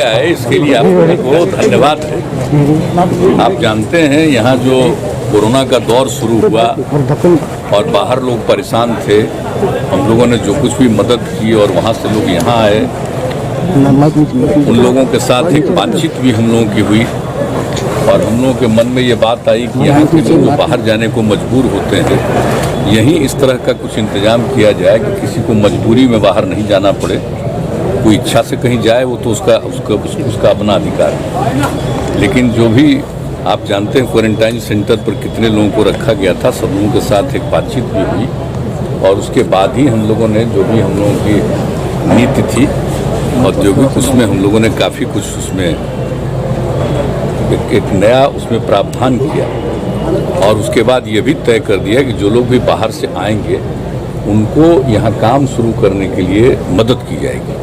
आए इसके लिए आपको बहुत धन्यवाद है। आप जानते हैं यहाँ जो कोरोना का दौर शुरू हुआ और बाहर लोग परेशान थे, हम लोगों ने जो कुछ भी मदद की और वहाँ से लोग यहाँ आए, उन लोगों के साथ एक बातचीत भी हम लोगों की हुई और हम लोगों के मन में ये बात आई कि यहाँ के लोग जो बाहर जाने को मजबूर होते हैं, यहीं इस तरह का कुछ इंतजाम किया जाए कि किसी को मजबूरी में बाहर नहीं जाना पड़े। कोई इच्छा से कहीं जाए वो तो उसका अपना अधिकार है, लेकिन जो भी आप जानते हैं क्वारंटाइन सेंटर पर कितने लोगों को रखा गया था, सब लोगों के साथ एक बातचीत भी हुई और उसके बाद ही हम लोगों ने जो भी हम लोगों की नीति थी औद्योगिक, उसमें हम लोगों ने काफ़ी कुछ उसमें एक नया उसमें प्रावधान किया और उसके बाद ये भी तय कर दिया कि जो लोग भी बाहर से आएंगे उनको यहाँ काम शुरू करने के लिए मदद की जाएगी।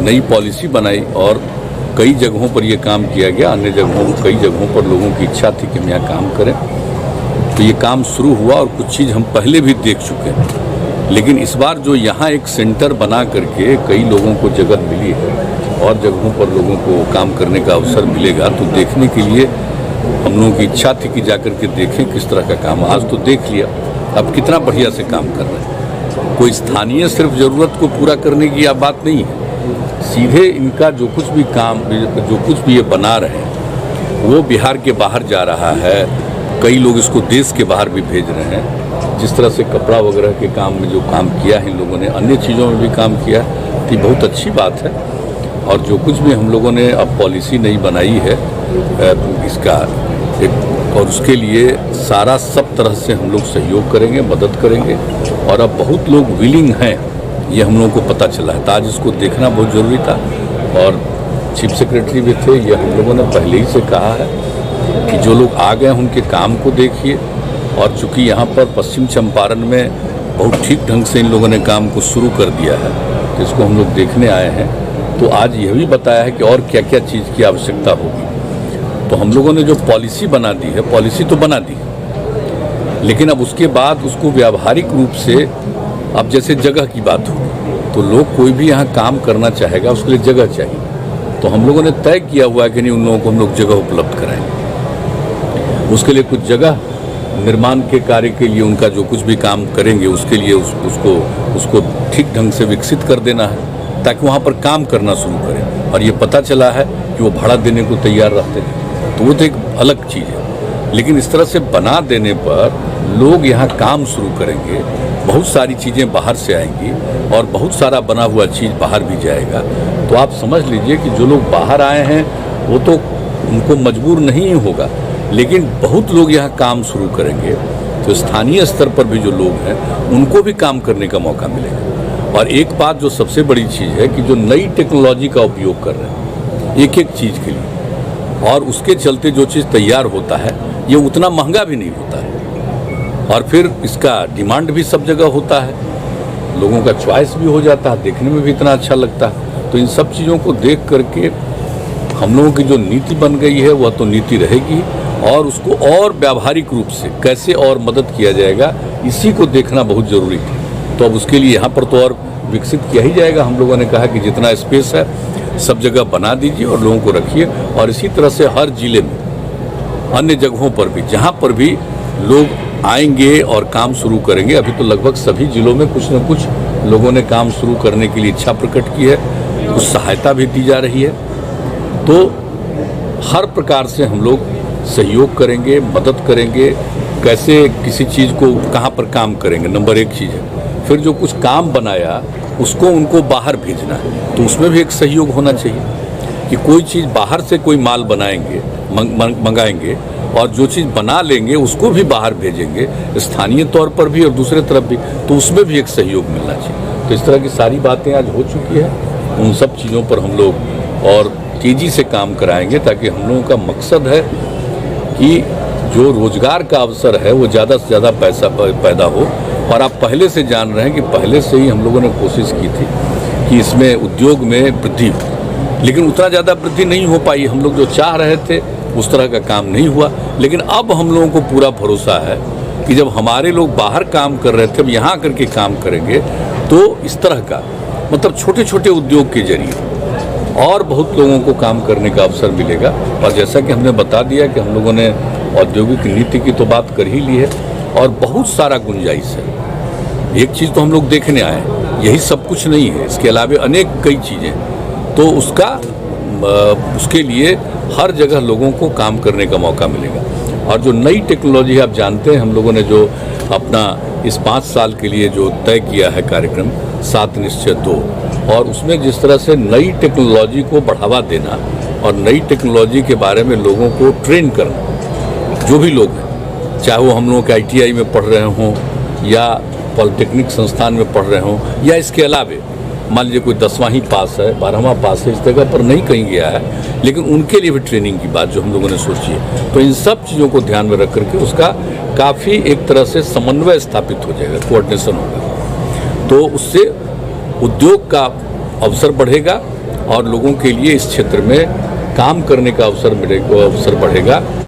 नई पॉलिसी बनाई और कई जगहों पर यह काम किया गया, अन्य कई जगहों पर लोगों की इच्छा थी कि हम यहाँ काम करें, तो ये काम शुरू हुआ और कुछ चीज़ हम पहले भी देख चुके हैं। लेकिन इस बार जो यहाँ एक सेंटर बना करके कई लोगों को जगह मिली है और जगहों पर लोगों को काम करने का अवसर मिलेगा, तो देखने के लिए हम लोगों की इच्छा थी कि जाकर के देखें किस तरह का काम। आज तो देख लिया, अब कितना बढ़िया से काम कर रहे हैं। कोई स्थानीय सिर्फ ज़रूरत को पूरा करने की बात नहीं है, सीधे इनका जो कुछ भी काम, जो कुछ भी ये बना रहे हैं वो बिहार के बाहर जा रहा है। कई लोग इसको देश के बाहर भी भेज रहे हैं। जिस तरह से कपड़ा वगैरह के काम में जो काम किया है इन लोगों ने, अन्य चीज़ों में भी काम किया, तो ये बहुत अच्छी बात है। और जो कुछ भी हम लोगों ने अब पॉलिसी नई बनाई है इसका और उसके लिए सारा सब तरह से हम लोग सहयोग करेंगे, मदद करेंगे और अब बहुत लोग विलिंग हैं, ये हम लोगों को पता चला है। तो आज इसको देखना बहुत ज़रूरी था और चीफ सेक्रेटरी भी थे, ये हम लोगों ने पहले ही से कहा है कि जो लोग आ गए उनके काम को देखिए। और चूँकि यहाँ पर पश्चिम चंपारण में बहुत ठीक ढंग से इन लोगों ने काम को शुरू कर दिया है, तो इसको हम लोग देखने आए हैं। तो आज यह भी बताया है कि और क्या क्या चीज़ की आवश्यकता होगी। तो हम लोगों ने जो पॉलिसी बना दी है, पॉलिसी तो बना दी, लेकिन अब उसके बाद उसको व्यावहारिक रूप से, अब जैसे जगह की बात हो तो लोग कोई भी यहाँ काम करना चाहेगा, उसके लिए जगह चाहिए। तो हम लोगों ने तय किया हुआ है कि नहीं, उन लोगों को हम लोग जगह उपलब्ध कराएंगे। उसके लिए कुछ जगह निर्माण के कार्य के लिए उनका जो कुछ भी काम करेंगे उसके लिए उसको ठीक ढंग से विकसित कर देना है ताकि वहाँ पर काम करना शुरू करें। और ये पता चला है कि वो भाड़ा देने को तैयार रहते थे, तो वो तो एक अलग चीज़ है। लेकिन इस तरह से बना देने पर लोग यहाँ काम शुरू करेंगे, बहुत सारी चीज़ें बाहर से आएंगी और बहुत सारा बना हुआ चीज़ बाहर भी जाएगा। तो आप समझ लीजिए कि जो लोग बाहर आए हैं वो तो उनको मजबूर नहीं होगा, लेकिन बहुत लोग यहाँ काम शुरू करेंगे, तो स्थानीय स्तर पर भी जो लोग हैं उनको भी काम करने का मौका मिलेगा। और एक बात जो सबसे बड़ी चीज़ है कि जो नई टेक्नोलॉजी का उपयोग कर रहे हैं एक एक चीज़ के लिए, और उसके चलते जो चीज़ तैयार होता है ये उतना महंगा भी नहीं होता है और फिर इसका डिमांड भी सब जगह होता है, लोगों का चॉइस भी हो जाता है, देखने में भी इतना अच्छा लगता है। तो इन सब चीज़ों को देख करके हम लोगों की जो नीति बन गई है वह तो नीति रहेगी और उसको और व्यावहारिक रूप से कैसे और मदद किया जाएगा, इसी को देखना बहुत ज़रूरी है। तो अब उसके लिए यहाँ पर तो और विकसित किया ही जाएगा। हम लोगों ने कहा कि जितना स्पेस है सब जगह बना दीजिए और लोगों को रखिए, और इसी तरह से हर जिले में, अन्य जगहों पर भी जहाँ पर भी लोग आएंगे और काम शुरू करेंगे, अभी तो लगभग सभी जिलों में कुछ न कुछ लोगों ने काम शुरू करने के लिए इच्छा प्रकट की है, कुछ सहायता भी दी जा रही है। तो हर प्रकार से हम लोग सहयोग करेंगे, मदद करेंगे, कैसे किसी चीज़ को कहाँ पर काम करेंगे, नंबर एक चीज़ है। फिर जो कुछ काम बनाया उसको उनको बाहर भेजना है, तो उसमें भी एक सहयोग होना चाहिए कि कोई चीज़ बाहर से कोई माल बनाएंगे, मंगाएंगे और जो चीज़ बना लेंगे उसको भी बाहर भेजेंगे, स्थानीय तौर पर भी और दूसरे तरफ भी, तो उसमें भी एक सहयोग मिलना चाहिए। तो इस तरह की सारी बातें आज हो चुकी है, उन सब चीज़ों पर हम लोग और तेज़ी से काम कराएंगे ताकि हम लोगों का मकसद है कि जो रोज़गार का अवसर है वो ज़्यादा से ज़्यादा पैसा पैदा हो। और आप पहले से जान रहे हैं कि पहले से ही हम लोगों ने कोशिश की थी कि इसमें उद्योग में वृद्धि हो, लेकिन उतना ज़्यादा वृद्धि नहीं हो पाई। हम लोग जो चाह रहे थे उस तरह का काम नहीं हुआ, लेकिन अब हम लोगों को पूरा भरोसा है कि जब हमारे लोग बाहर काम कर रहे थे, अब यहाँ करके काम करेंगे, तो इस तरह का मतलब छोटे छोटे उद्योग के जरिए और बहुत लोगों को काम करने का अवसर मिलेगा। और जैसा कि हमने बता दिया कि हम लोगों ने औद्योगिक नीति की तो बात कर ही ली है और बहुत सारा गुंजाइश है। एक चीज़ तो हम लोग देखने आए, यही सब कुछ नहीं है, इसके अलावा अनेक कई चीज़ें, तो उसके लिए हर जगह लोगों को काम करने का मौका मिलेगा। और जो नई टेक्नोलॉजी आप जानते हैं, हम लोगों ने जो अपना इस 5 साल के लिए जो तय किया है कार्यक्रम 7 निश्चय 2, और उसमें जिस तरह से नई टेक्नोलॉजी को बढ़ावा देना और नई टेक्नोलॉजी के बारे में लोगों को ट्रेन करना, जो भी लोग हैं, चाहे वो हम लोगों के ITI में पढ़ रहे हों या पॉलिटेक्निक संस्थान में पढ़ रहे हों या इसके अलावे मान लीजिए कोई 10वां ही पास है, 12वां पास है, इस जगह पर नहीं कहीं गया है, लेकिन उनके लिए भी ट्रेनिंग की बात जो हम लोगों ने सोची है। तो इन सब चीज़ों को ध्यान में रख करके उसका काफ़ी एक तरह से समन्वय स्थापित हो जाएगा, कोऑर्डिनेशन होगा, तो उससे उद्योग का अवसर बढ़ेगा और लोगों के लिए इस क्षेत्र में काम करने का अवसर बढ़ेगा।